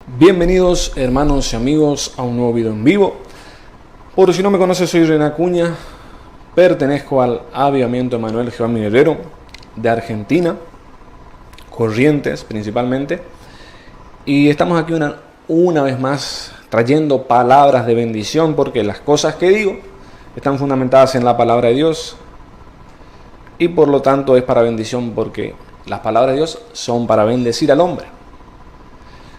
Bienvenidos hermanos y amigos a un nuevo video en vivo. Por si no me conoces, soy René Acuña, pertenezco al Avivamiento Emanuel Jehová mi Guerrero de Argentina, Corrientes principalmente, y estamos aquí una vez más trayendo palabras de bendición, porque las cosas que digo están fundamentadas en la palabra de Dios y por lo tanto es para bendición, porque las palabras de Dios son para bendecir al hombre.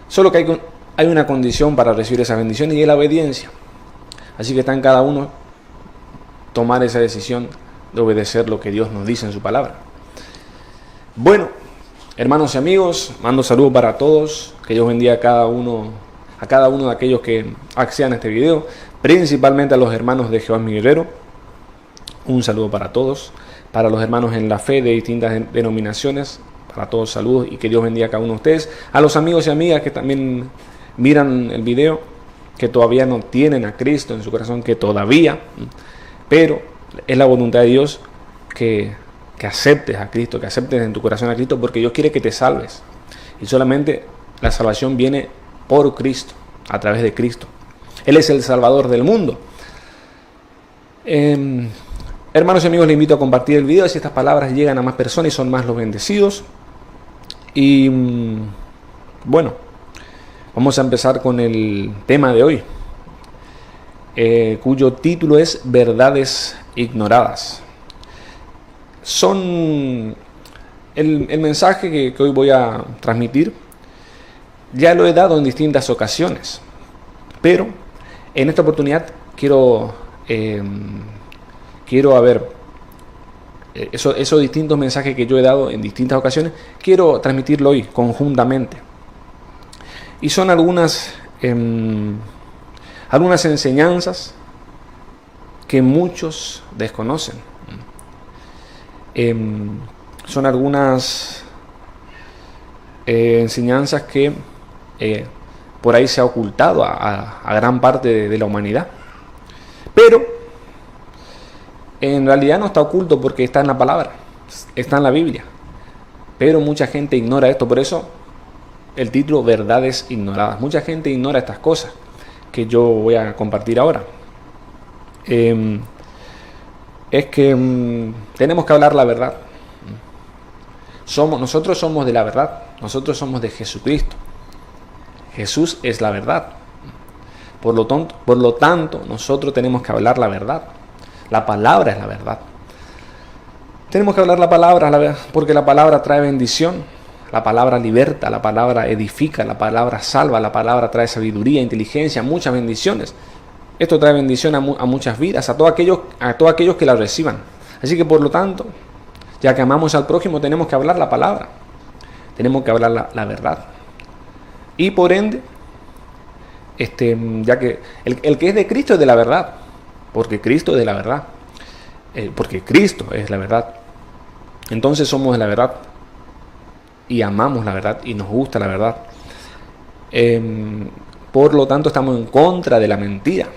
Solo que hay una condición para recibir esa bendición y es la obediencia. Así que está en cada uno tomar esa decisión de obedecer lo que Dios nos dice en su palabra. Bueno, hermanos y amigos, mando saludos para todos. Que Dios bendiga a cada uno de aquellos que accedan a este video, principalmente a los hermanos de Jehová mi Guerrero. Un saludo para todos, para los hermanos en la fe de distintas denominaciones. Para todos saludos y que Dios bendiga a cada uno de ustedes. A los amigos y amigas que también miran el video, que todavía no tienen a Cristo en su corazón, pero es la voluntad de Dios que aceptes a Cristo, que aceptes en tu corazón a Cristo, porque Dios quiere que te salves. Y solamente la salvación viene por Cristo, a través de Cristo. Él es el Salvador del mundo. Hermanos y amigos, les invito a compartir el video, si estas palabras llegan a más personas y son más los bendecidos. Y bueno, vamos a empezar con el tema de hoy, cuyo título es Verdades Ignoradas. Son el mensaje que hoy voy a transmitir. Ya lo he dado en distintas ocasiones, pero en esta oportunidad quiero esos distintos mensajes que yo he dado en distintas ocasiones, quiero transmitirlo hoy conjuntamente. Y son algunas enseñanzas que muchos desconocen. Son algunas enseñanzas que por ahí se ha ocultado a gran parte de la humanidad. Pero en realidad no está oculto, porque está en la palabra, está en la Biblia. Pero mucha gente ignora esto, por eso el título Verdades Ignoradas. Mucha gente ignora estas cosas que yo voy a compartir ahora. Es que tenemos que hablar la verdad. Nosotros somos de la verdad, nosotros somos de Jesucristo. Jesús es la verdad. Por lo tanto, nosotros tenemos que hablar la verdad. La palabra es la verdad. Tenemos que hablar la palabra, porque la palabra trae bendición, la palabra liberta, la palabra edifica, la palabra salva, la palabra trae sabiduría, inteligencia, muchas bendiciones. Esto trae bendición a muchas vidas, a todos aquellos que la reciban. Así que por lo tanto, ya que amamos al prójimo, tenemos que hablar la palabra, tenemos que hablar la verdad. Y por ende, ya que el que es de Cristo es de la verdad, porque Cristo es de la verdad, porque Cristo es la verdad. Entonces somos de la verdad y amamos la verdad y nos gusta la verdad. Por lo tanto, estamos en contra de la mentira.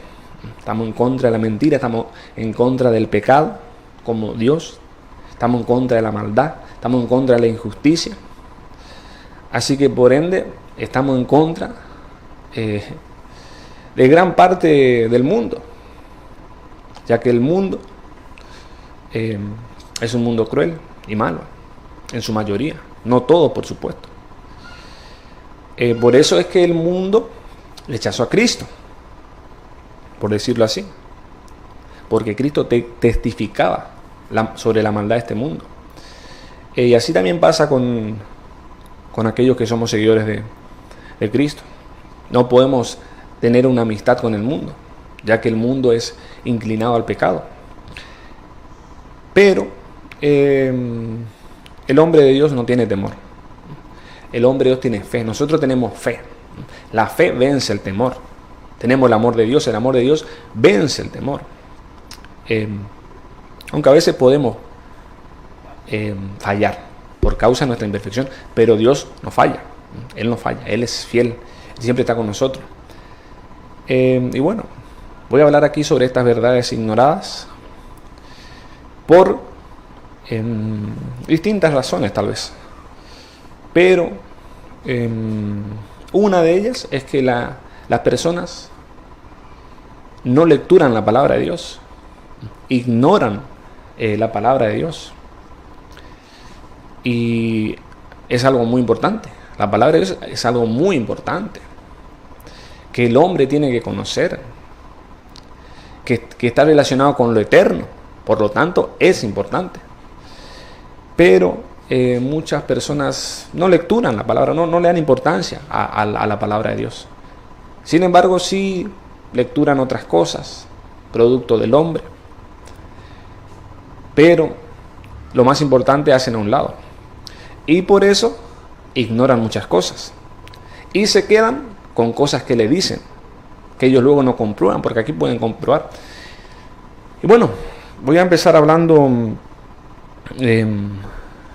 Estamos en contra de la mentira, estamos en contra del pecado como Dios, estamos en contra de la maldad, estamos en contra de la injusticia. Así que por ende estamos en contra de gran parte del mundo, ya que el mundo es un mundo cruel y malo, en su mayoría, no todo, por supuesto. Por eso es que el mundo rechazó a Cristo, por decirlo así, porque Cristo testificaba sobre la maldad de este mundo. Y así también pasa con aquellos que somos seguidores de Cristo. No podemos tener una amistad con el mundo, ya que el mundo es inclinado al pecado. Pero el hombre de Dios no tiene temor. El hombre de Dios tiene fe. Nosotros tenemos fe. La fe vence el temor. Tenemos el amor de Dios. El amor de Dios vence el temor. Aunque a veces podemos fallar por causa de nuestra imperfección, pero Dios no falla. Él no falla. Él es fiel. Él siempre está con nosotros. Y bueno, voy a hablar aquí sobre estas verdades ignoradas por distintas razones tal vez, pero Una de ellas es que las personas no lecturan la palabra de Dios, ignoran la palabra de Dios. Y es algo muy importante. La palabra de Dios es algo muy importante, que el hombre tiene que conocer, que está relacionado con lo eterno. Por lo tanto, es importante. Pero muchas personas no lecturan la palabra, no le dan importancia a la palabra de Dios. Sin embargo, sí lecturan otras cosas, producto del hombre. Pero lo más importante hacen a un lado. Y por eso ignoran muchas cosas. Y se quedan con cosas que le dicen, que ellos luego no comprueban, porque aquí pueden comprobar. Y bueno, voy a empezar hablando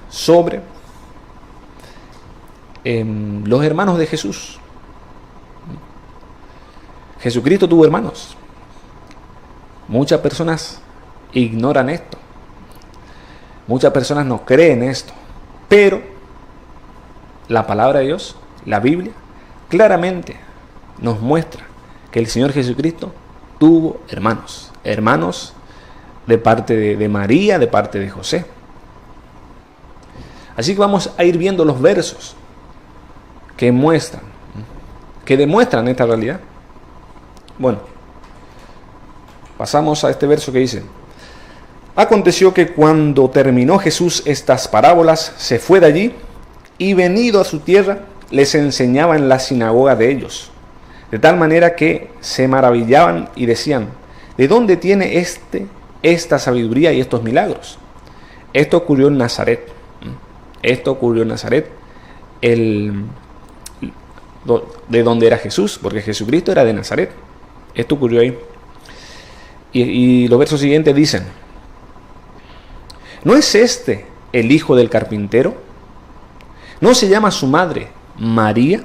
sobre los hermanos de Jesús. Jesucristo tuvo hermanos. Muchas personas ignoran esto. Muchas personas no creen esto. Pero la palabra de Dios, la Biblia, claramente nos muestra que el Señor Jesucristo tuvo hermanos. Hermanos de parte de María, de parte de José. Así que vamos a ir viendo los versos que demuestran esta realidad. Bueno, pasamos a este verso que dice: aconteció que cuando terminó Jesús estas parábolas, se fue de allí y venido a su tierra, les enseñaba en la sinagoga de ellos, de tal manera que se maravillaban y decían: ¿de dónde tiene esta sabiduría y estos milagros? Esto ocurrió en Nazaret. Esto ocurrió en Nazaret, de donde era Jesús, porque Jesucristo era de Nazaret. Esto ocurrió ahí. Y los versos siguientes dicen: ¿no es este el hijo del carpintero? ¿No se llama su madre María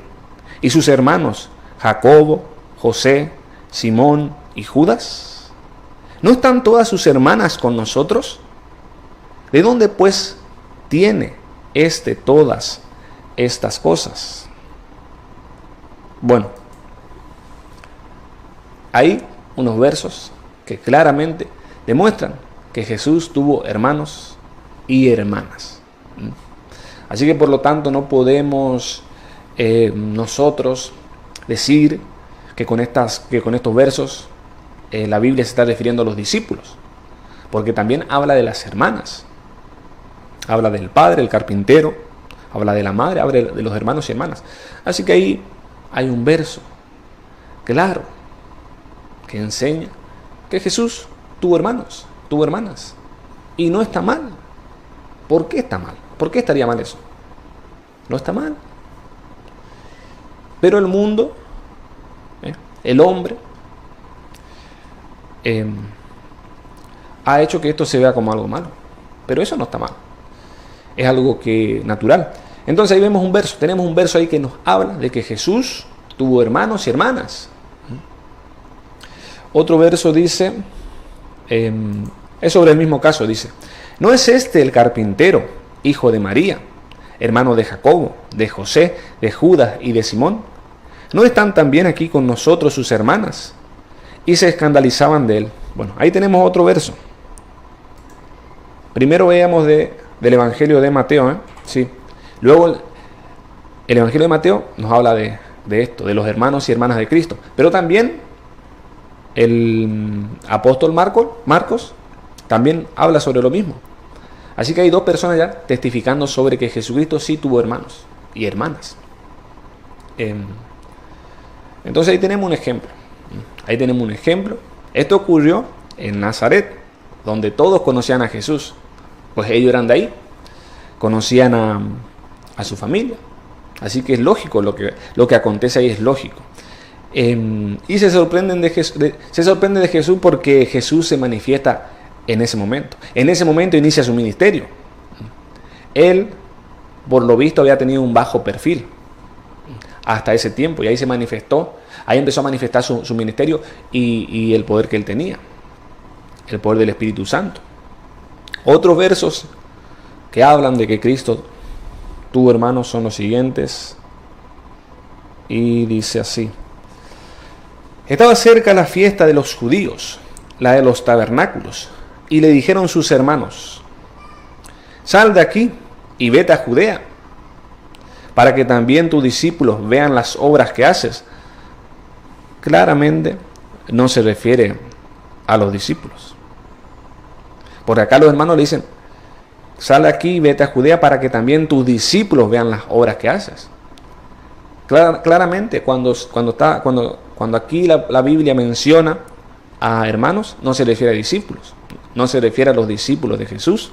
y sus hermanos Jacobo, José, Simón y Judas? ¿No están todas sus hermanas con nosotros? ¿De dónde pues tiene todas estas cosas? Bueno, hay unos versos que claramente demuestran que Jesús tuvo hermanos y hermanas. Así que por lo tanto no podemos nosotros decir que con estos versos la Biblia se está refiriendo a los discípulos, porque también habla de las hermanas. Habla del padre, el carpintero, habla de la madre, habla de los hermanos y hermanas. Así que ahí hay un verso claro que enseña que Jesús tuvo hermanos, tuvo hermanas. Y no está mal. ¿Por qué está mal? ¿Por qué estaría mal eso? No está mal. Pero el mundo, el hombre, ha hecho que esto se vea como algo malo. Pero eso no está mal. Es algo que natural. Entonces ahí vemos un verso. Tenemos un verso ahí que nos habla de que Jesús tuvo hermanos y hermanas. Otro verso dice, es sobre el mismo caso, dice: ¿no es este el carpintero, hijo de María, hermano de Jacobo, de José, de Judas y de Simón? ¿No están también aquí con nosotros sus hermanas? Y se escandalizaban de él. Bueno, ahí tenemos otro verso. Primero veamos del Evangelio de Mateo, sí. Luego el Evangelio de Mateo nos habla de esto, de los hermanos y hermanas de Cristo. Pero también el apóstol Marcos también habla sobre lo mismo. Así que hay dos personas ya testificando sobre que Jesucristo sí tuvo hermanos y hermanas. Entonces ahí tenemos un ejemplo. Ahí tenemos un ejemplo. Esto ocurrió en Nazaret, donde todos conocían a Jesús. Pues ellos eran de ahí. Conocían a su familia. Así que es lógico, lo que acontece ahí es lógico. Y se sorprenden de Jesús porque Jesús se manifiesta en ese momento. En ese momento inicia su ministerio. Él, por lo visto, había tenido un bajo perfil hasta ese tiempo, y ahí se manifestó, ahí empezó a manifestar su ministerio y el poder que él tenía, el poder del Espíritu Santo. Otros versos que hablan de que Cristo tuvo hermanos son los siguientes. y dice así. Estaba cerca la fiesta de los judíos, la de los tabernáculos, y le dijeron sus hermanos, sal de aquí y vete a Judea, para que también tus discípulos vean las obras que haces. Claramente no se refiere a los discípulos. Porque acá los hermanos le dicen, sal de aquí y vete a Judea para que también tus discípulos vean las obras que haces. Claramente, cuando aquí la Biblia menciona a hermanos, no se refiere a discípulos, no se refiere a los discípulos de Jesús.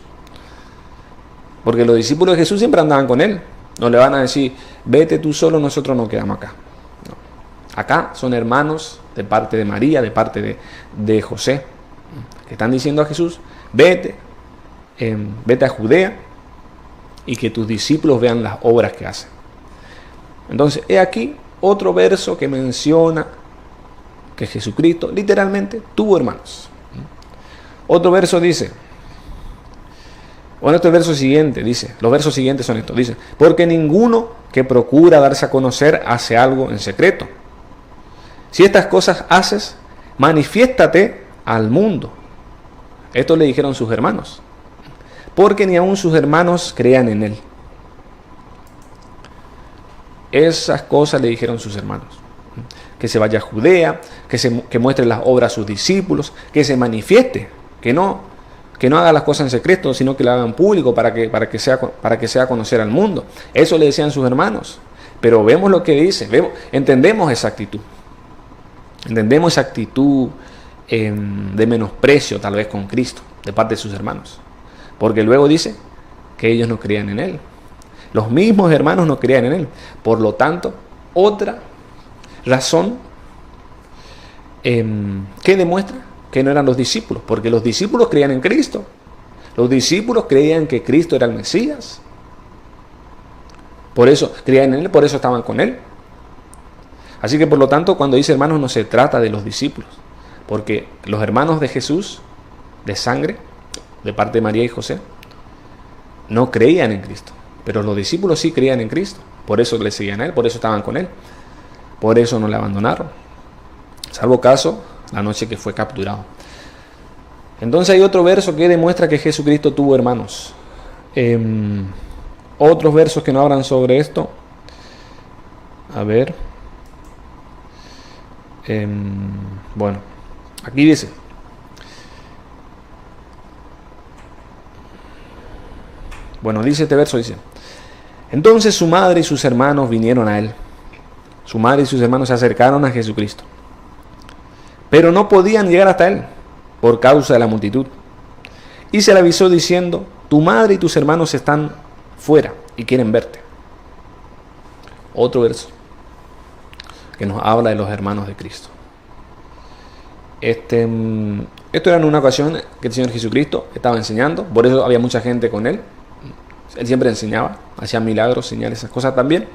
Porque los discípulos de Jesús siempre andaban con él. No le van a decir, vete tú solo, nosotros nos quedamos acá. No. Acá son hermanos de parte de María, de parte de José, que están diciendo a Jesús, vete a Judea y que tus discípulos vean las obras que hacen. Entonces, he aquí otro verso que menciona que Jesucristo literalmente tuvo hermanos. Otro verso dice, bueno, este verso siguiente dice, los versos siguientes son estos, dice, porque ninguno que procura darse a conocer hace algo en secreto. Si estas cosas haces, manifiéstate al mundo. Esto le dijeron sus hermanos, porque ni aun sus hermanos creían en él. Esas cosas le dijeron sus hermanos. Que se vaya a Judea, que muestre las obras a sus discípulos, que se manifieste, que no haga las cosas en secreto, sino que la hagan público para que sea a conocer al mundo. Eso le decían sus hermanos. Pero vemos lo que dice, entendemos esa actitud. Entendemos esa actitud de menosprecio tal vez con Cristo, de parte de sus hermanos. Porque luego dice que ellos no creían en él. Los mismos hermanos no creían en él. Por lo tanto, otra razón que demuestra que no eran los discípulos, porque los discípulos creían en Cristo. Los discípulos creían que Cristo era el Mesías. Por eso creían en él, por eso estaban con él. Así que por lo tanto, cuando dice hermanos, no se trata de los discípulos, porque los hermanos de Jesús, de sangre, de parte de María y José, no creían en Cristo. Pero los discípulos sí creían en Cristo. Por eso le seguían a él, por eso estaban con él. Por eso no le abandonaron. Salvo caso, la noche que fue capturado. Entonces hay otro verso que demuestra que Jesucristo tuvo hermanos. Otros versos que no hablan sobre esto. A ver. Bueno, aquí dice. Bueno, dice este verso, dice. Entonces su madre y sus hermanos vinieron a él. Su madre y sus hermanos se acercaron a Jesucristo. Pero no podían llegar hasta él por causa de la multitud. Y se le avisó diciendo, tu madre y tus hermanos están fuera y quieren verte. Otro verso que nos habla de los hermanos de Cristo. Esto era en una ocasión que el Señor Jesucristo estaba enseñando, por eso había mucha gente con él. Él siempre enseñaba, hacía milagros, señales, esas cosas también.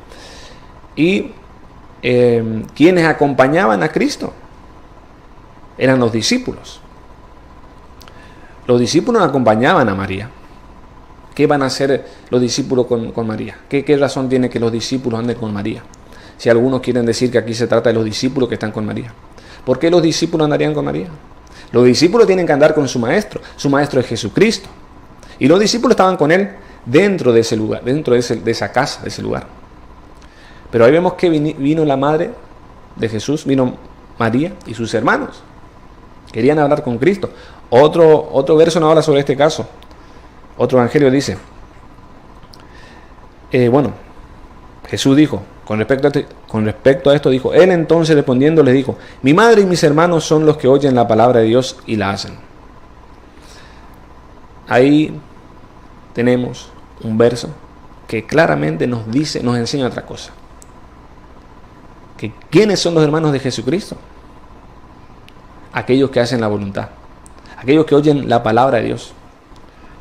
Y quienes acompañaban a Cristo eran los discípulos. Los discípulos acompañaban a María. ¿Qué van a hacer los discípulos con María? ¿Qué razón tiene que los discípulos anden con María? Si algunos quieren decir que aquí se trata de los discípulos que están con María. ¿Por qué los discípulos andarían con María? Los discípulos tienen que andar con su maestro. Su maestro es Jesucristo. Y los discípulos estaban con él dentro de ese lugar, dentro de esa casa, de ese lugar. Pero ahí vemos que vino la madre de Jesús, vino María y sus hermanos. Querían hablar con Cristo. Otro verso nos habla sobre este caso. Otro evangelio dice, Jesús dijo, con respecto a esto dijo, él entonces respondiendo les dijo, mi madre y mis hermanos son los que oyen la palabra de Dios y la hacen. Ahí tenemos un verso que claramente nos enseña otra cosa. Que ¿quiénes son los hermanos de Jesucristo? Aquellos que hacen la voluntad, aquellos que oyen la palabra de Dios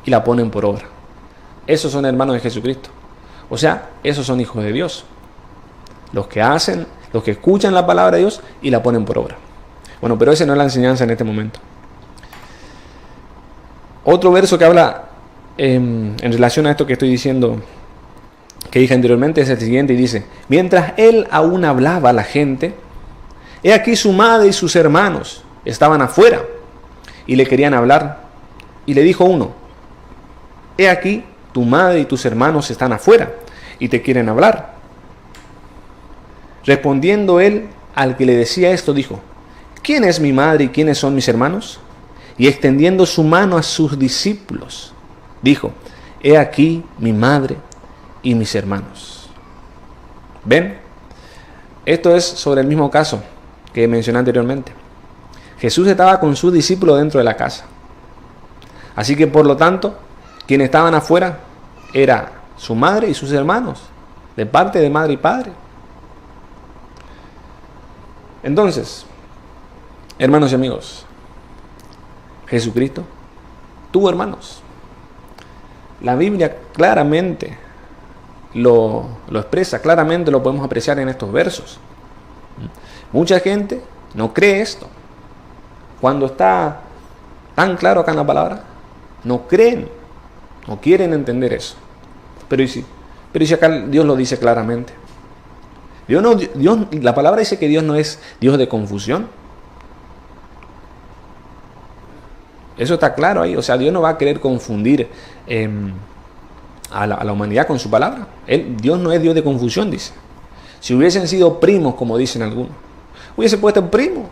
y la ponen por obra. Esos son hermanos de Jesucristo. O sea, esos son hijos de Dios. Los que escuchan la palabra de Dios y la ponen por obra. Bueno, pero esa no es la enseñanza en este momento. Otro verso que habla en relación a esto que estoy diciendo que dije anteriormente es el siguiente y dice: mientras él aún hablaba a la gente, he aquí su madre y sus hermanos estaban afuera y le querían hablar. Y le dijo uno: he aquí tu madre y tus hermanos están afuera y te quieren hablar. Respondiendo él al que le decía esto, dijo: ¿quién es mi madre y quiénes son mis hermanos? Y extendiendo su mano a sus discípulos, dijo: he aquí mi madre y mis hermanos. ¿Ven? Esto es sobre el mismo caso que mencioné anteriormente. Jesús estaba con sus discípulos dentro de la casa. Así que por lo tanto, quienes estaban afuera era su madre y sus hermanos, de parte de madre y padre. Entonces, hermanos y amigos, Jesucristo tuvo hermanos. La Biblia claramente lo expresa, claramente lo podemos apreciar en estos versos. Mucha gente no cree esto. Cuando está tan claro acá en la palabra, no creen, no quieren entender eso. Pero si acá Dios lo dice claramente. La palabra dice que Dios no es Dios de confusión. Eso está claro ahí. O sea, Dios no va a querer confundir a la humanidad con su palabra. Dios no es Dios de confusión, dice. Si hubiesen sido primos, como dicen algunos, hubiese puesto primo.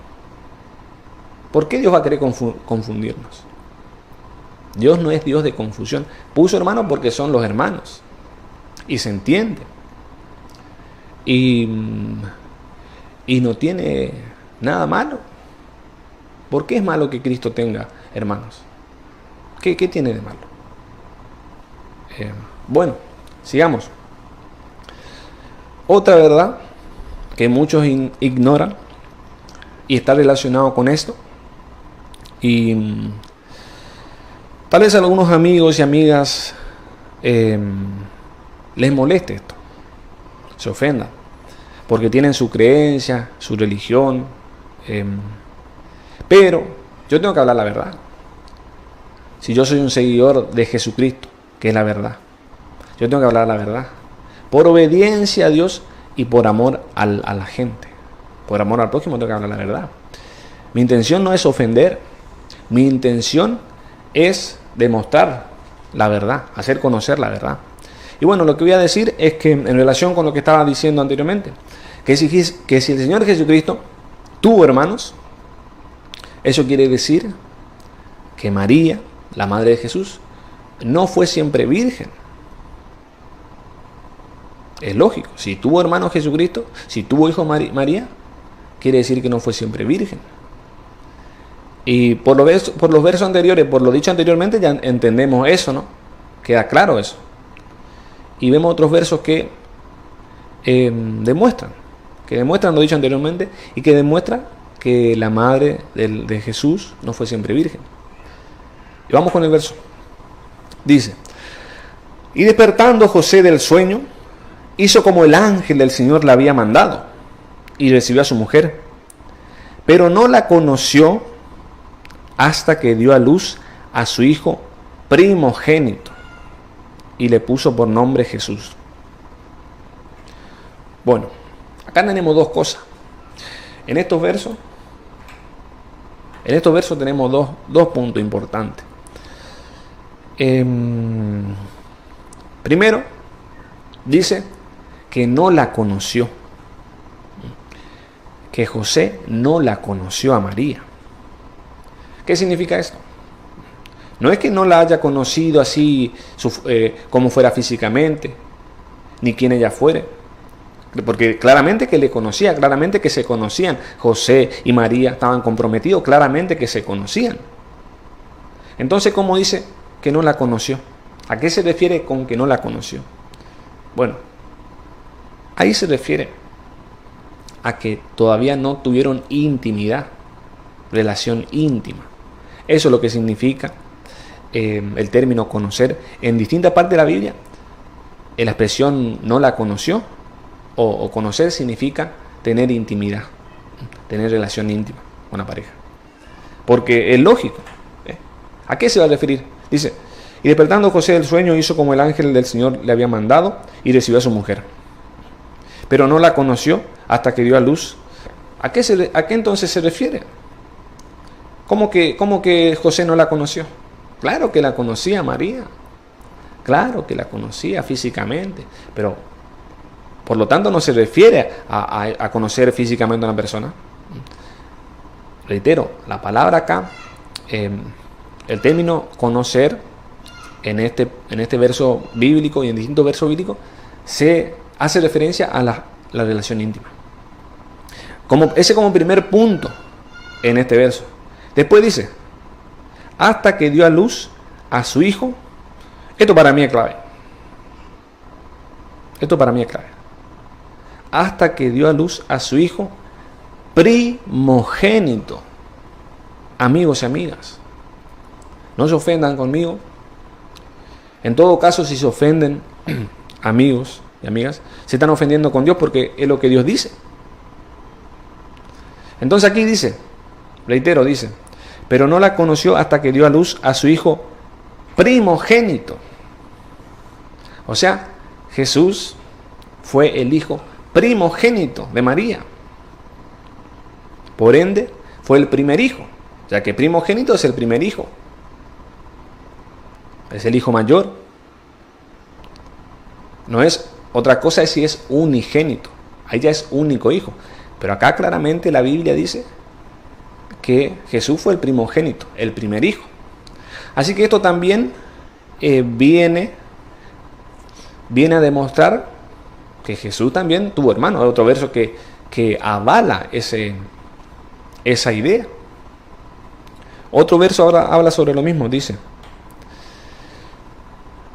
¿Por qué Dios va a querer confundirnos? Dios no es Dios de confusión. Puso hermanos porque son los hermanos. Y se entiende. Y no tiene nada malo. ¿Por qué es malo que Cristo tenga hermanos? ¿Qué tiene de malo? Bueno, sigamos. Otra verdad que muchos ignoran y está relacionado con esto. Y tal vez a algunos amigos y amigas les moleste esto, se ofendan, porque tienen su creencia, su religión. Pero yo tengo que hablar la verdad. Si yo soy un seguidor de Jesucristo, que es la verdad, yo tengo que hablar la verdad. Por obediencia a Dios y por amor a la gente. Por amor al prójimo tengo que hablar la verdad. Mi intención no es ofender. Mi intención es demostrar la verdad, hacer conocer la verdad. Y bueno, lo que voy a decir es que en relación con lo que estaba diciendo anteriormente, que si el Señor Jesucristo tuvo hermanos, eso quiere decir que María, la madre de Jesús, no fue siempre virgen. Es lógico, si tuvo hermanos Jesucristo, si tuvo hijo María, quiere decir que no fue siempre virgen. Y por los versos anteriores, por lo dicho anteriormente, ya entendemos eso, ¿no? Queda claro eso. Y vemos otros versos que demuestran lo dicho anteriormente y que demuestran que la madre de Jesús no fue siempre virgen. Y vamos con el verso. Dice: y despertando José del sueño, hizo como el ángel del Señor le había mandado y recibió a su mujer, pero no la conoció hasta que dio a luz a su hijo primogénito y le puso por nombre Jesús. Bueno, acá tenemos dos cosas. En estos versos tenemos dos puntos importantes. Primero, dice que no la conoció. Que José no la conoció a María. ¿Qué significa esto? No es que no la haya conocido así como fuera físicamente, ni quién ella fuere. Porque claramente que le conocía, claramente que se conocían. José y María estaban comprometidos, claramente que se conocían. Entonces, ¿cómo dice que no la conoció? ¿A qué se refiere con que no la conoció? Bueno, ahí se refiere a que todavía no tuvieron intimidad, relación íntima. Eso es lo que significa el término conocer. En distintas partes de la Biblia, la expresión no la conoció o conocer significa tener intimidad, tener relación íntima con la pareja. Porque es lógico. ¿A qué se va a referir? Dice, Y despertando José del sueño, hizo como el ángel del Señor le había mandado y recibió a su mujer. Pero no la conoció hasta que dio a luz. ¿A qué entonces se refiere? ¿Cómo que José no la conoció? Claro que la conocía María. Claro que la conocía físicamente. Pero, por lo tanto, no se refiere a conocer físicamente a una persona. Reitero, la palabra acá, el término conocer, en este verso bíblico y en distintos versos bíblicos, se hace referencia a la relación íntima. Ese como primer punto en este verso. Después dice, hasta que dio a luz a su hijo. Esto para mí es clave. Hasta que dio a luz a su hijo primogénito. Amigos y amigas, no se ofendan conmigo. En todo caso, si se ofenden, amigos y amigas, se están ofendiendo con Dios, porque es lo que Dios dice. Entonces aquí dice, reitero, dice, pero no la conoció hasta que dio a luz a su hijo primogénito. O sea, Jesús fue el hijo primogénito de María. Por ende, fue el primer hijo, ya que primogénito es el primer hijo. Es el hijo mayor. No es otra cosa, es si es unigénito. Ahí ya es único hijo. Pero acá claramente la Biblia dice que Jesús fue el primogénito, el primer hijo. Así que esto también viene a demostrar que Jesús también tuvo hermanos. Hay otro verso que avala esa idea. Otro verso ahora habla sobre lo mismo, dice.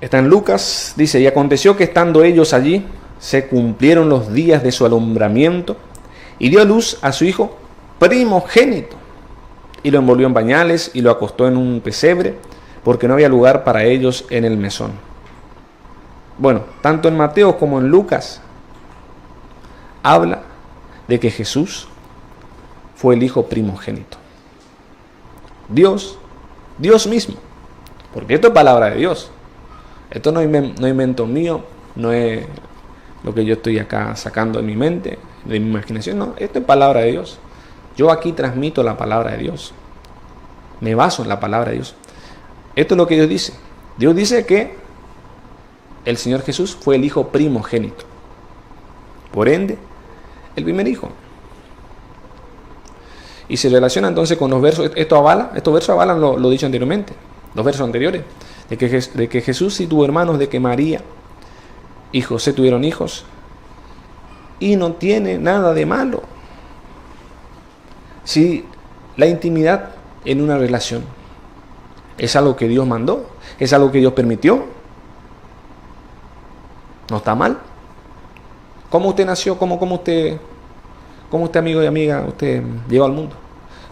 Está en Lucas, dice, y aconteció que estando ellos allí, se cumplieron los días de su alumbramiento, y dio a luz a su hijo primogénito, y lo envolvió en pañales, y lo acostó en un pesebre, porque no había lugar para ellos en el mesón. Bueno, tanto en Mateo como en Lucas, habla de que Jesús fue el hijo primogénito. Dios mismo, porque esto es palabra de Dios. Esto no es invento mío, no es lo que yo estoy acá sacando de mi mente, de mi imaginación, no, esto es palabra de Dios. Yo aquí transmito la palabra de Dios, me baso en la palabra de Dios. Esto es lo que Dios dice. Dios dice que el Señor Jesús fue el hijo primogénito, por ende, el primer hijo. Y se relaciona entonces con los versos, estos versos avalan lo dicho anteriormente, los versos anteriores, de que Jesús sí tuvo hermanos, de que María y José tuvieron hijos, y no tiene nada de malo. Si la intimidad en una relación es algo que Dios mandó, es algo que Dios permitió, no está mal. ¿Cómo usted nació? ¿Cómo usted, amigo y amiga, usted llegó al mundo?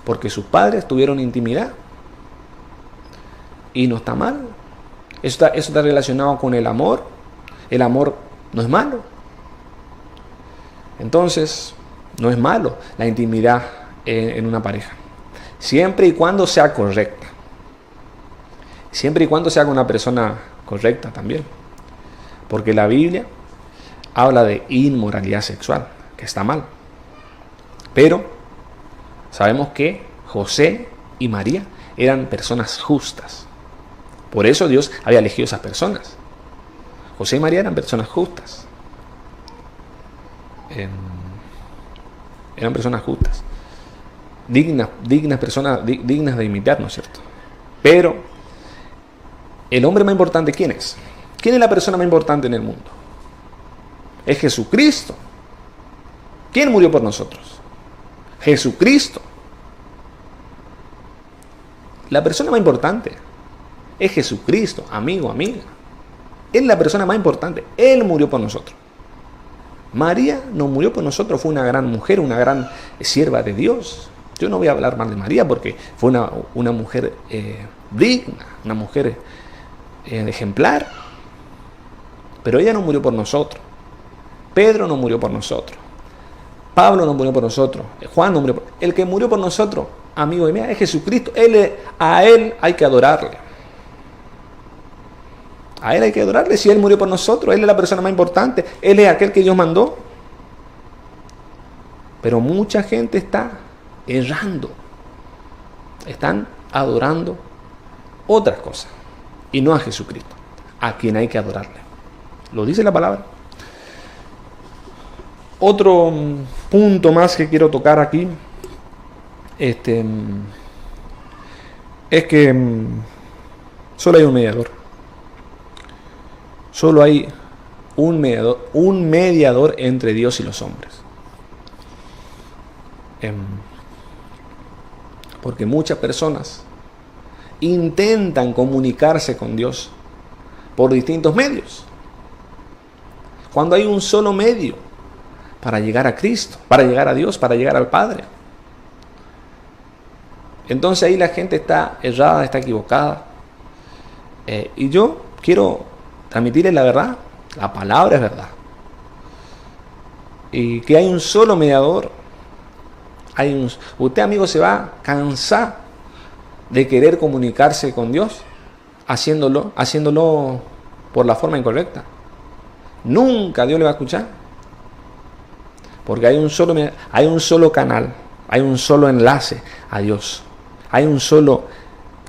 Porque sus padres tuvieron intimidad. Y no está mal. Eso está relacionado con el amor. El amor no es malo. Entonces, no es malo la intimidad en una pareja. Siempre y cuando sea correcta. Siempre y cuando sea con una persona correcta también. Porque la Biblia habla de inmoralidad sexual, que está mal. Pero sabemos que José y María eran personas justas. Por eso Dios había elegido esas personas. José y María eran personas justas. Eran personas justas. Dignas personas, dignas de imitar, ¿no es cierto? Pero el hombre más importante, ¿quién es? ¿Quién es la persona más importante en el mundo? Es Jesucristo. ¿Quién murió por nosotros? Jesucristo. La persona más importante es Jesucristo, amigo, amiga. Él es la persona más importante. Él murió por nosotros. María no murió por nosotros, fue una gran mujer, una gran sierva de Dios. Yo no voy a hablar mal de María porque fue una mujer digna, una mujer ejemplar. Pero ella no murió por nosotros. Pedro no murió por nosotros. Pablo no murió por nosotros. Juan no murió por nosotros. El que murió por nosotros, amigo y amiga, es Jesucristo. A Él hay que adorarle. A Él hay que adorarle si Él murió por nosotros. Él es la persona más importante. Él es aquel que Dios mandó. Pero mucha gente está errando. Están adorando otras cosas. Y no a Jesucristo, a quien hay que adorarle. Lo dice la palabra. Otro punto más que quiero tocar aquí es que solo hay un mediador. Solo hay un mediador entre Dios y los hombres. Porque muchas personas intentan comunicarse con Dios por distintos medios, cuando hay un solo medio para llegar a Cristo, para llegar a Dios, para llegar al Padre. Entonces ahí la gente está errada, está equivocada. Y yo quiero transmitirles la verdad. La palabra es verdad. Y que hay un solo mediador. Usted, amigo, se va a cansar de querer comunicarse con Dios haciéndolo por la forma incorrecta. Nunca Dios le va a escuchar. Porque hay un solo canal, hay un solo enlace a Dios. Hay un solo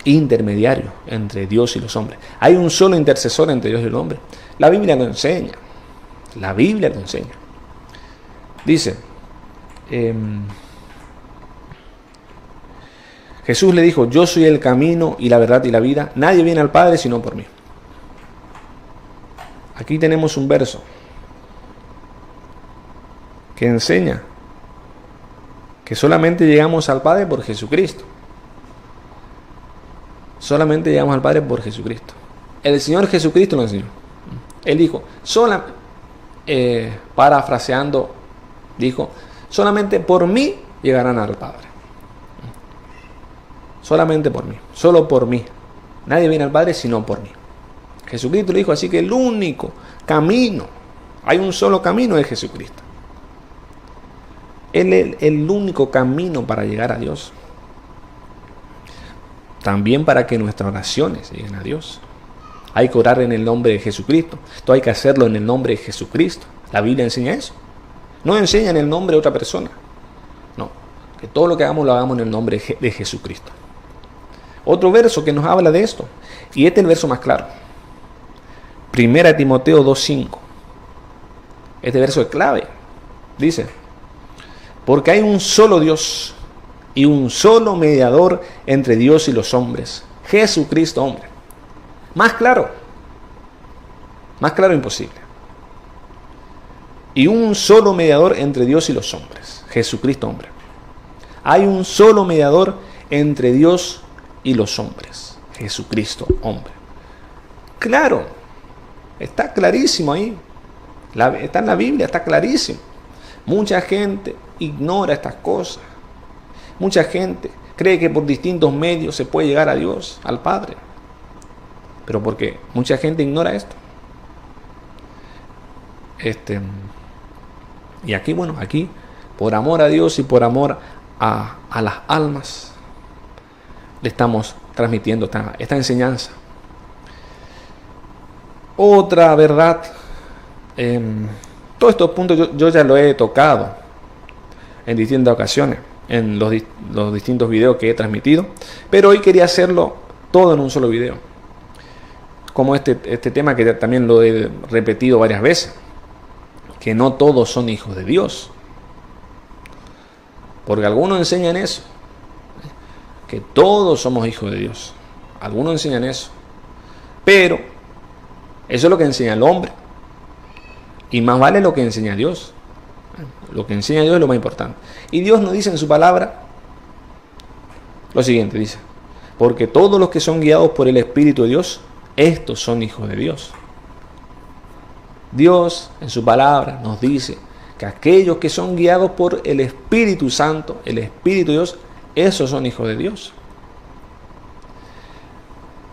intermediario entre Dios y los hombres. Hay un solo intercesor entre Dios y el hombre. La Biblia lo enseña. La Biblia lo enseña. Dice, Jesús le dijo: yo soy el camino y la verdad y la vida. Nadie viene al Padre sino por mí. Aquí tenemos un verso que enseña que solamente llegamos al Padre por Jesucristo. Solamente llegamos al Padre por Jesucristo. El Señor Jesucristo lo enseñó. Él dijo, parafraseando, dijo, solamente por mí llegarán al Padre. Solamente por mí, solo por mí. Nadie viene al Padre sino por mí. Jesucristo lo dijo, así que el único camino, hay un solo camino, es Jesucristo. Él es el único camino para llegar a Dios. También para que nuestras oraciones lleguen a Dios. Hay que orar en el nombre de Jesucristo. Todo hay que hacerlo en el nombre de Jesucristo. La Biblia enseña eso. No enseña en el nombre de otra persona. No, que todo lo que hagamos lo hagamos en el nombre de Jesucristo. Otro verso que nos habla de esto, y este es el verso más claro. 1 Timoteo 2:5. Este verso es clave. Dice, porque hay un solo Dios y un solo mediador entre Dios y los hombres, Jesucristo hombre. Más claro imposible. Y un solo mediador entre Dios y los hombres, Jesucristo hombre. Hay un solo mediador entre Dios y los hombres, Jesucristo hombre. Claro, está clarísimo ahí. Está en la Biblia, está clarísimo. Mucha gente ignora estas cosas. Mucha gente cree que por distintos medios se puede llegar a Dios, al Padre. Pero porque mucha gente ignora esto. Y aquí, por amor a Dios y por amor a las almas, le estamos transmitiendo esta enseñanza. Otra verdad, todos estos puntos yo ya lo he tocado en distintas ocasiones, en los distintos videos que he transmitido, pero hoy quería hacerlo todo en un solo video. Como este tema que también lo he repetido varias veces, que no todos son hijos de Dios. Porque algunos enseñan eso, que todos somos hijos de Dios. Algunos enseñan eso. Pero eso es lo que enseña el hombre. Y más vale lo que enseña Dios. Lo que enseña Dios es lo más importante. Y Dios nos dice en su palabra lo siguiente, dice, porque todos los que son guiados por el Espíritu de Dios, estos son hijos de Dios. Dios en su palabra nos dice que aquellos que son guiados por el Espíritu Santo, el Espíritu de Dios, esos son hijos de Dios.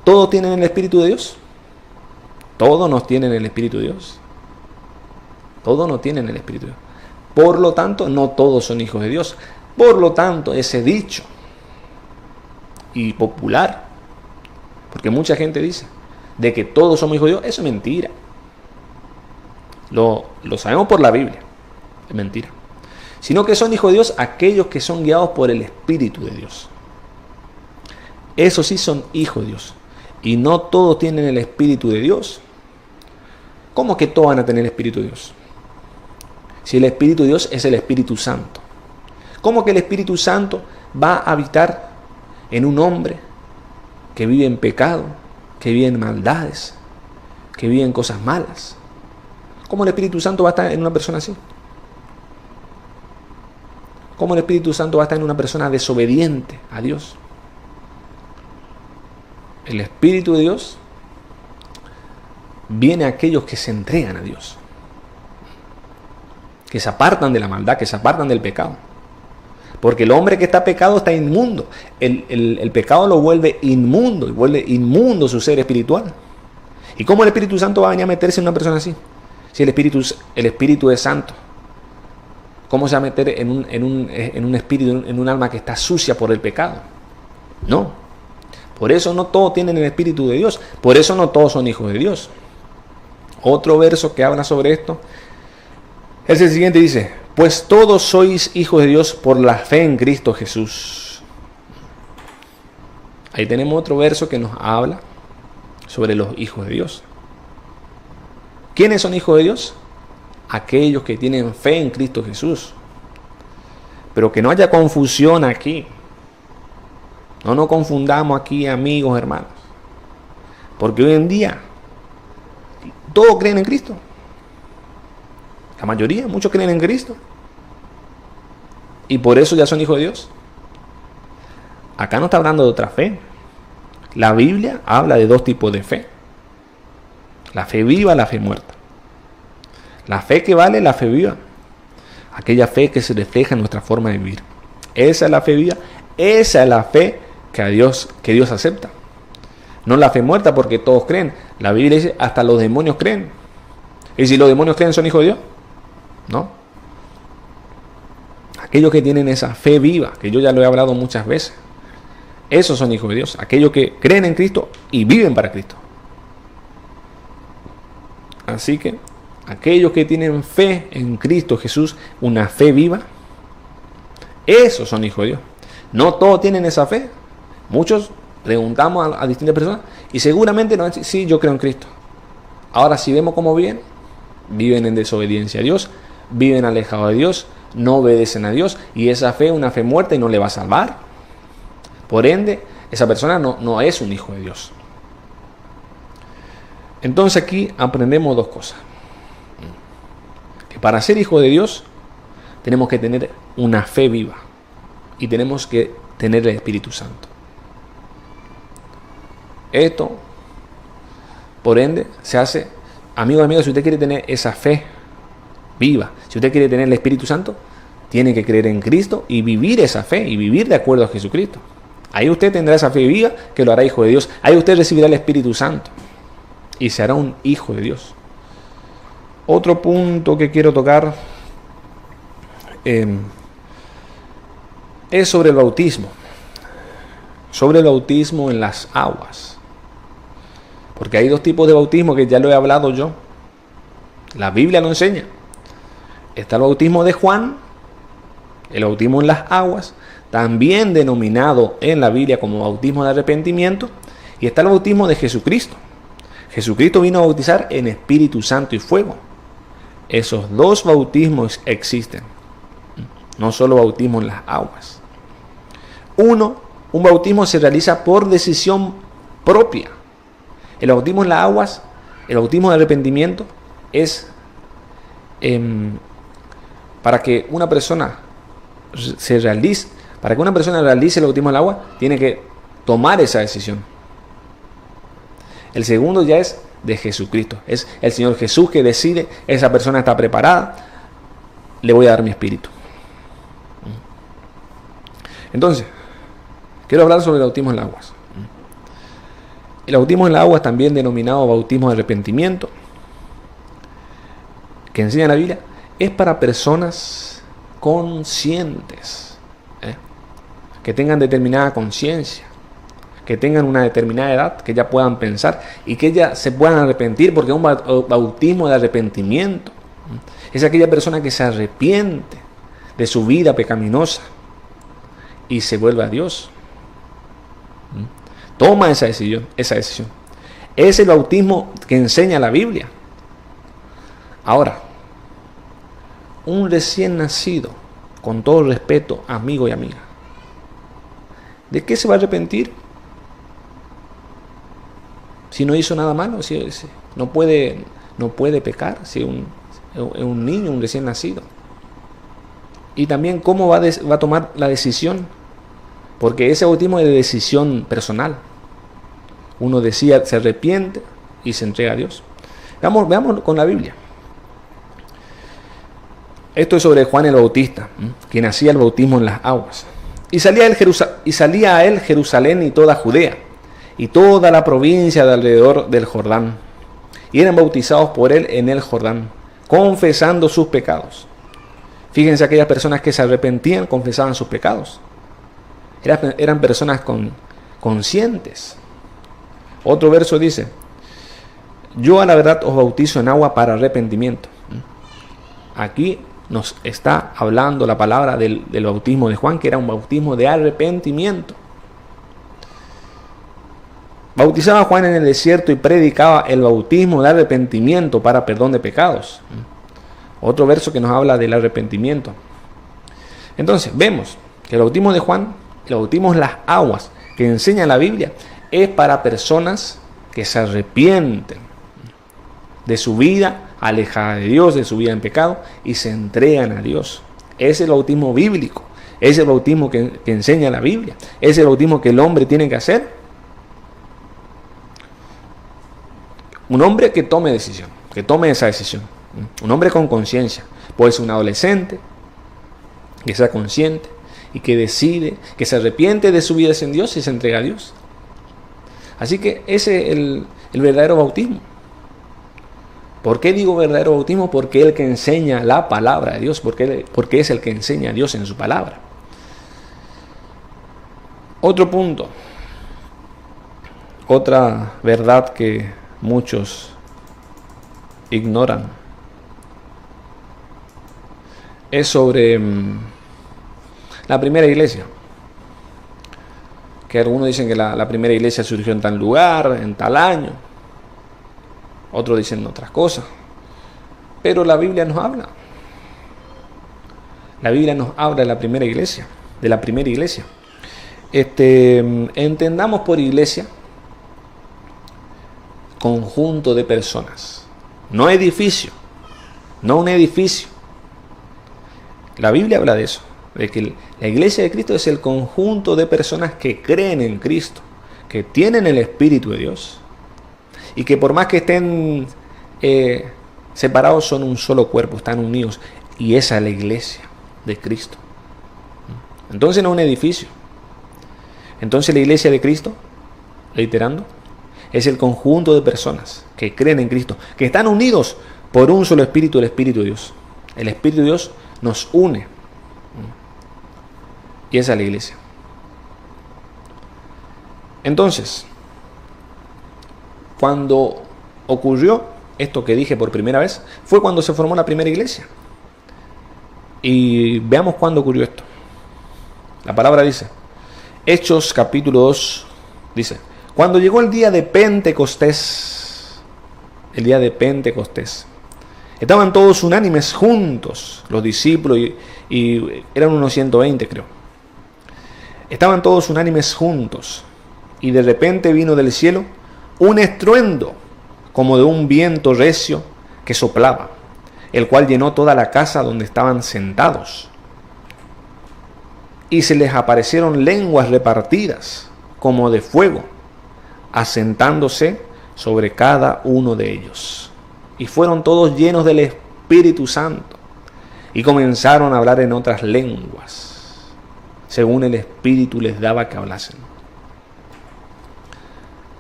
¿Todos tienen el Espíritu de Dios? Todos nos tienen el Espíritu de Dios. Todos no tienen el Espíritu de Dios. Por lo tanto, no todos son hijos de Dios. Por lo tanto, ese dicho y popular, porque mucha gente dice, de que todos somos hijos de Dios, eso es mentira. Lo sabemos por la Biblia, es mentira. Sino que son hijos de Dios aquellos que son guiados por el Espíritu de Dios. Esos sí son hijos de Dios. Y no todos tienen el Espíritu de Dios. ¿Cómo que todos van a tener el Espíritu de Dios? Si el Espíritu de Dios es el Espíritu Santo. ¿Cómo que el Espíritu Santo va a habitar en un hombre que vive en pecado, que vive en maldades, que vive en cosas malas? ¿Cómo el Espíritu Santo va a estar en una persona así? ¿Cómo el Espíritu Santo va a estar en una persona desobediente a Dios? El Espíritu de Dios viene a aquellos que se entregan a Dios, que se apartan de la maldad, que se apartan del pecado. Porque el hombre que está pecado está inmundo. El pecado lo vuelve inmundo, y vuelve inmundo su ser espiritual. ¿Y cómo el Espíritu Santo va a venir a meterse en una persona así? Si el Espíritu es santo, ¿cómo se va a meter en un espíritu, en un alma que está sucia por el pecado? No. Por eso no todos tienen el Espíritu de Dios. Por eso no todos son hijos de Dios. Otro verso que habla sobre esto es el siguiente, dice: pues todos sois hijos de Dios por la fe en Cristo Jesús. Ahí tenemos otro verso que nos habla sobre los hijos de Dios. ¿Quiénes son hijos de Dios? Aquellos que tienen fe en Cristo Jesús. Pero que no haya confusión aquí. No nos confundamos aquí, amigos, hermanos. Porque hoy en día todos creen en Cristo. La mayoría, muchos creen en Cristo. Y por eso ya son hijos de Dios. Acá no está hablando de otra fe. La Biblia habla de dos tipos de fe. La fe viva, la fe muerta. La fe que vale, la fe viva. Aquella fe que se refleja en nuestra forma de vivir. Esa es la fe viva. Esa es la fe que Dios acepta. No la fe muerta, porque todos creen. La Biblia dice, hasta los demonios creen. ¿Y si los demonios creen, son hijos de Dios? No. Aquellos que tienen esa fe viva, que yo ya lo he hablado muchas veces, esos son hijos de Dios. Aquellos que creen en Cristo y viven para Cristo. Así que aquellos que tienen fe en Cristo Jesús, una fe viva, esos son hijos de Dios. No todos tienen esa fe. Muchos preguntamos a distintas personas y seguramente nos dicen: sí, yo creo en Cristo. Ahora, si vemos cómo viven en desobediencia a Dios, viven alejados de Dios, no obedecen a Dios, y esa fe es una fe muerta y no le va a salvar. Por ende, esa persona no es un hijo de Dios. Entonces aquí aprendemos dos cosas. Que para ser hijo de Dios tenemos que tener una fe viva y tenemos que tener el Espíritu Santo. Esto, por ende, se hace, amigo, si usted quiere tener esa fe viva, si usted quiere tener el Espíritu Santo, tiene que creer en Cristo y vivir esa fe y vivir de acuerdo a Jesucristo. Ahí usted tendrá esa fe viva que lo hará hijo de Dios. Ahí usted recibirá el Espíritu Santo y se hará un hijo de Dios. Otro punto que quiero tocar es sobre el bautismo. Sobre el bautismo en las aguas. Porque hay dos tipos de bautismo que ya lo he hablado yo. La Biblia lo enseña. Está el bautismo de Juan, el bautismo en las aguas, también denominado en la Biblia como bautismo de arrepentimiento. Y está el bautismo de Jesucristo. Jesucristo vino a bautizar en Espíritu Santo y fuego. Esos dos bautismos existen. No solo bautismo en las aguas. Un bautismo se realiza por decisión propia. El bautismo en las aguas, el bautismo de arrepentimiento, es para que una persona realice el bautismo en el agua, tiene que tomar esa decisión. El segundo ya es de Jesucristo. Es el Señor Jesús que decide: esa persona está preparada, le voy a dar mi espíritu. Entonces, quiero hablar sobre el bautismo en las aguas. El bautismo en las aguas, también denominado bautismo de arrepentimiento, que enseña la Biblia, es para personas conscientes, que tengan determinada conciencia, que tengan una determinada edad, que ya puedan pensar y que ya se puedan arrepentir, porque es un bautismo de arrepentimiento. Es aquella persona que se arrepiente de su vida pecaminosa y se vuelve a Dios. Toma esa decisión. Es el bautismo que enseña la Biblia. Ahora, un recién nacido, con todo respeto, amigo y amiga, ¿de qué se va a arrepentir? Si no hizo nada malo, si no puede pecar, si es un niño, un recién nacido. Y también cómo va a tomar la decisión, porque ese bautismo es de decisión personal. Uno decía, se arrepiente y se entrega a Dios. Veamos con la Biblia. Esto es sobre Juan el Bautista, quien hacía el bautismo en las aguas. Y salía a él Jerusalén y toda Judea, y toda la provincia de alrededor del Jordán. Y eran bautizados por él en el Jordán, confesando sus pecados. Fíjense, aquellas personas que se arrepentían, confesaban sus pecados. Eran personas conscientes. Otro verso dice, yo a la verdad os bautizo en agua para arrepentimiento. Aquí nos está hablando la palabra del bautismo de Juan, que era un bautismo de arrepentimiento. Bautizaba a Juan en el desierto y predicaba el bautismo de arrepentimiento para perdón de pecados. Otro verso que nos habla del arrepentimiento. Entonces, vemos que el bautismo de Juan, el bautismo en las aguas que enseña la Biblia, es para personas que se arrepienten de su vida alejada de Dios, de su vida en pecado, y se entregan a Dios. Es el bautismo bíblico, es el bautismo que enseña la Biblia, es el bautismo que el hombre tiene que hacer. Un hombre que tome decisión, que tome esa decisión. Un hombre con conciencia. Puede ser un adolescente que sea consciente y que decide, que se arrepiente de su vida sin Dios y se entrega a Dios. Así que ese es el verdadero bautismo. ¿Por qué digo verdadero bautismo? Porque es el que enseña la palabra de Dios, porque es el que enseña a Dios en su palabra. Otro punto, otra verdad que muchos ignoran, es sobre la primera iglesia. Que algunos dicen que la primera iglesia surgió en tal lugar, en tal año. Otros dicen otras cosas. Pero la Biblia nos habla. La Biblia nos habla de la primera iglesia. De la primera iglesia. Entendamos por iglesia conjunto de personas. No edificio. No un edificio. La Biblia habla de eso. De que la iglesia de Cristo es el conjunto de personas que creen en Cristo. Que tienen el Espíritu de Dios. Y que por más que estén separados, son un solo cuerpo, están unidos. Y esa es la iglesia de Cristo. Entonces no es un edificio. Entonces la iglesia de Cristo, reiterando, es el conjunto de personas que creen en Cristo, que están unidos por un solo Espíritu, el Espíritu de Dios. El Espíritu de Dios nos une. Y esa es la iglesia. Entonces, cuando ocurrió esto que dije por primera vez, fue cuando se formó la primera iglesia. Y veamos cuándo ocurrió esto. La palabra dice, Hechos capítulo 2, dice, cuando llegó el día de Pentecostés, estaban todos unánimes juntos, los discípulos, y eran unos 120 creo. Estaban todos unánimes juntos, y de repente vino del cielo un estruendo como de un viento recio que soplaba, el cual llenó toda la casa donde estaban sentados. Y se les aparecieron lenguas repartidas como de fuego, asentándose sobre cada uno de ellos. Y fueron todos llenos del Espíritu Santo y comenzaron a hablar en otras lenguas, según el Espíritu les daba que hablasen.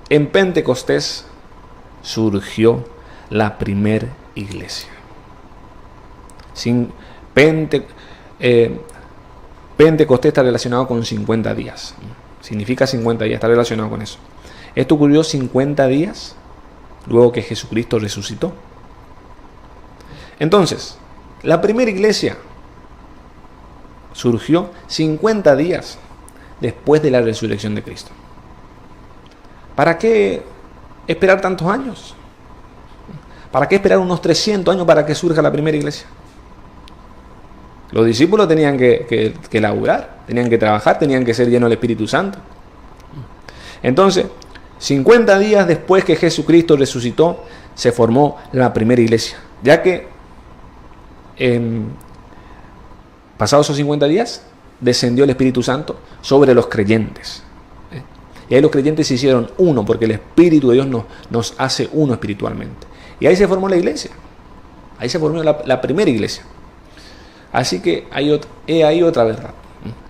En Pentecostés surgió la primera iglesia. Pentecostés está relacionado con 50 días. Significa 50 días, está relacionado con eso. Esto ocurrió 50 días luego que Jesucristo resucitó. Entonces, la primera iglesia surgió 50 días después de la resurrección de Cristo. ¿Para qué esperar tantos años? ¿Para qué esperar unos 300 años para que surja la primera iglesia? Los discípulos tenían que laburar, tenían que trabajar, tenían que ser llenos del Espíritu Santo. Entonces, 50 días después que Jesucristo resucitó, se formó la primera iglesia. Ya que, pasados esos 50 días, descendió el Espíritu Santo sobre los creyentes. Y ahí los creyentes se hicieron uno, porque el Espíritu de Dios nos hace uno espiritualmente. Y ahí se formó la iglesia. Ahí se formó la primera iglesia. Así que hay ahí otra verdad.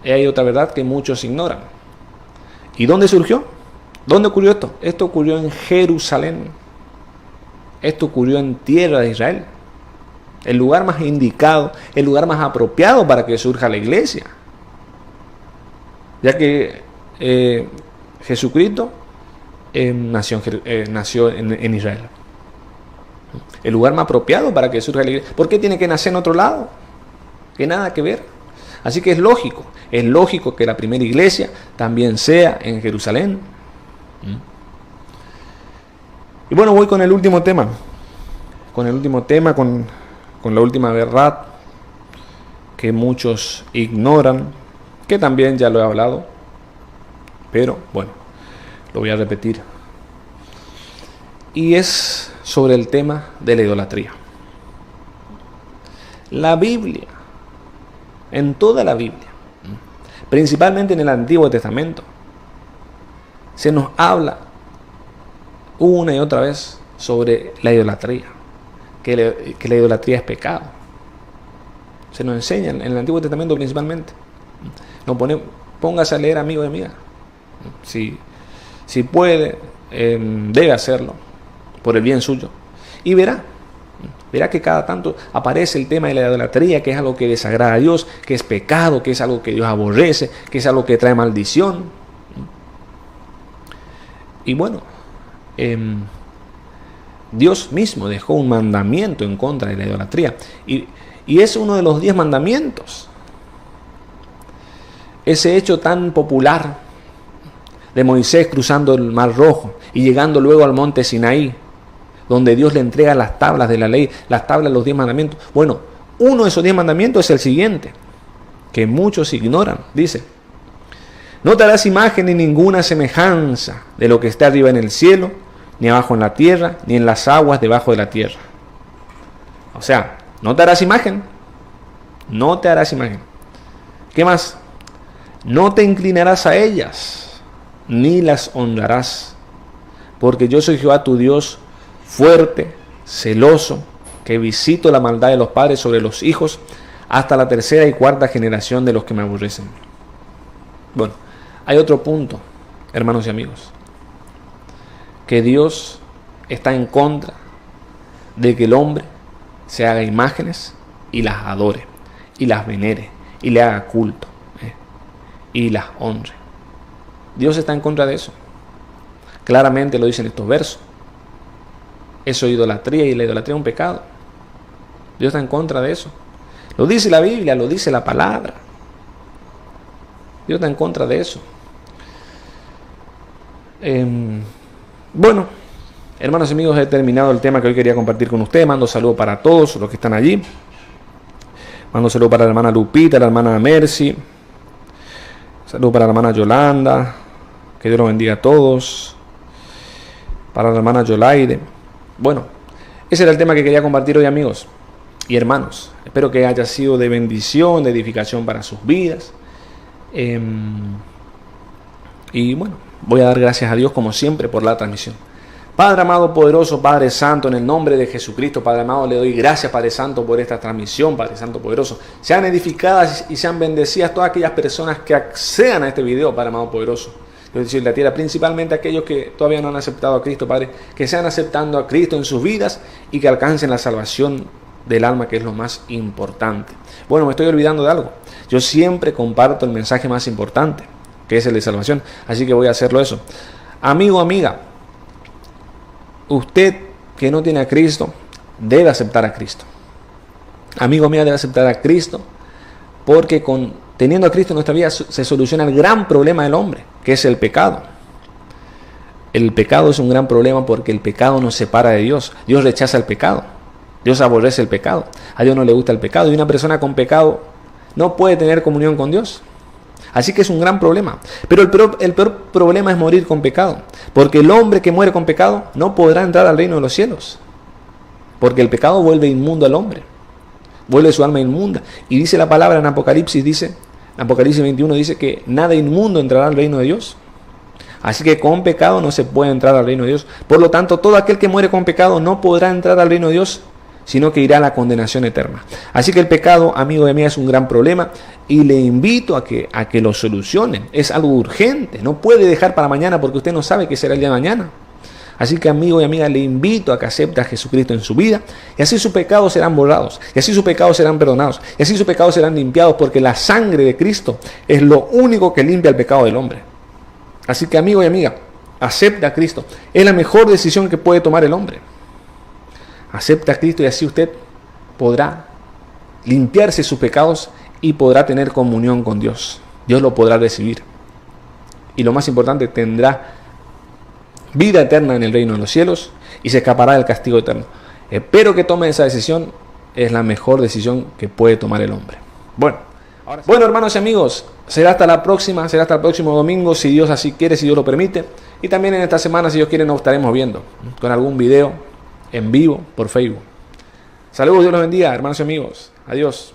Hay otra verdad que muchos ignoran. ¿Y dónde surgió? ¿Dónde ocurrió esto? Esto ocurrió en Jerusalén. Esto ocurrió en tierra de Israel. El lugar más indicado, el lugar más apropiado para que surja la iglesia. Ya que Jesucristo nació en Israel. El lugar más apropiado para que surja la iglesia. ¿Por qué tiene que nacer en otro lado? Que nada que ver. Así que es lógico que la primera iglesia también sea en Jerusalén. Y bueno, voy con el último tema. Con la última verdad que muchos ignoran, que también ya lo he hablado, pero bueno, lo voy a repetir. Y es sobre el tema de la idolatría. La Biblia, en toda la Biblia, principalmente en el Antiguo Testamento, se nos habla una y otra vez sobre la idolatría, que la idolatría es pecado. Se nos enseña en el Antiguo Testamento principalmente. Póngase a leer, amigo y amiga. Si puede, debe hacerlo por el bien suyo. Y verá que cada tanto aparece el tema de la idolatría, que es algo que desagrada a Dios, que es pecado, que es algo que Dios aborrece, que es algo que trae maldición. Y bueno, Dios mismo dejó un mandamiento en contra de la idolatría. Y es uno de los 10 mandamientos. Ese hecho tan popular de Moisés cruzando el Mar Rojo y llegando luego al monte Sinaí, donde Dios le entrega las tablas de la ley, las tablas de los 10 mandamientos. Bueno, uno de esos 10 mandamientos es el siguiente, que muchos ignoran. Dice: no te harás imagen ni ninguna semejanza de lo que está arriba en el cielo, ni abajo en la tierra, ni en las aguas debajo de la tierra. O sea, no te harás imagen. No te harás imagen. ¿Qué más? No te inclinarás a ellas, ni las honrarás, porque yo soy Jehová tu Dios, fuerte, celoso, que visito la maldad de los padres sobre los hijos, hasta la tercera y cuarta generación de los que me aborrecen. Bueno, hay otro punto, hermanos y amigos, que Dios está en contra de que el hombre se haga imágenes y las adore, y las venere, y le haga culto, y las honre. Dios está en contra de eso. Claramente lo dicen estos versos. Eso es idolatría, y la idolatría es un pecado. Dios está en contra de eso. Lo dice la Biblia, lo dice la palabra. Dios está en contra de eso. Bueno, hermanos y amigos, he terminado el tema que hoy quería compartir con ustedes. Mando saludos para todos los que están allí. Mando saludos para la hermana Lupita, la hermana Mercy. Saludos para la hermana Yolanda. Que Dios los bendiga a todos. Para la hermana Yolaide. Bueno, ese era el tema que quería compartir hoy, amigos y hermanos. Espero que haya sido de bendición, de edificación para sus vidas. Y bueno, voy a dar gracias a Dios como siempre por la transmisión. Padre amado, poderoso, Padre Santo, en el nombre de Jesucristo, Padre amado, le doy gracias, Padre Santo, por esta transmisión, Padre Santo poderoso. Sean edificadas y sean bendecidas todas aquellas personas que accedan a este video, Padre amado poderoso. Es decir, la tierra, principalmente aquellos que todavía no han aceptado a Cristo, Padre, que sean aceptando a Cristo en sus vidas y que alcancen la salvación del alma, que es lo más importante. Bueno, me estoy olvidando de algo. Yo siempre comparto el mensaje más importante, que es el de salvación. Así que voy a hacerlo eso. Amigo, amiga, usted que no tiene a Cristo, debe aceptar a Cristo. Amigo, amiga, debe aceptar a Cristo, porque teniendo a Cristo en nuestra vida se soluciona el gran problema del hombre, que es el pecado. El pecado es un gran problema porque el pecado nos separa de Dios. Dios rechaza el pecado. Dios aborrece el pecado. A Dios no le gusta el pecado. Y una persona con pecado no puede tener comunión con Dios. Así que es un gran problema. Pero el peor problema es morir con pecado. Porque el hombre que muere con pecado no podrá entrar al reino de los cielos. Porque el pecado vuelve inmundo al hombre. Vuelve su alma inmunda. Y dice la palabra en Apocalipsis 21 dice que nada inmundo entrará al reino de Dios. Así que con pecado no se puede entrar al reino de Dios. Por lo tanto, todo aquel que muere con pecado no podrá entrar al reino de Dios, sino que irá a la condenación eterna. Así que el pecado, amigo y amiga, es un gran problema y le invito a que lo solucione. Es algo urgente, no puede dejar para mañana porque usted no sabe qué será el día de mañana. Así que, amigo y amiga, le invito a que acepte a Jesucristo en su vida y así sus pecados serán borrados, y así sus pecados serán perdonados, y así sus pecados serán limpiados, porque la sangre de Cristo es lo único que limpia el pecado del hombre. Así que, amigo y amiga, acepta a Cristo. Es la mejor decisión que puede tomar el hombre. Acepta a Cristo y así usted podrá limpiarse sus pecados y podrá tener comunión con Dios. Dios lo podrá recibir. Y lo más importante, tendrá vida eterna en el reino de los cielos y se escapará del castigo eterno. Espero que tome esa decisión. Es la mejor decisión que puede tomar el hombre. Bueno, hermanos y amigos, será hasta la próxima, será hasta el próximo domingo, si Dios así quiere, si Dios lo permite. Y también en esta semana, si Dios quiere, nos estaremos viendo con algún video en vivo por Facebook. Saludos, Dios los bendiga, hermanos y amigos. Adiós.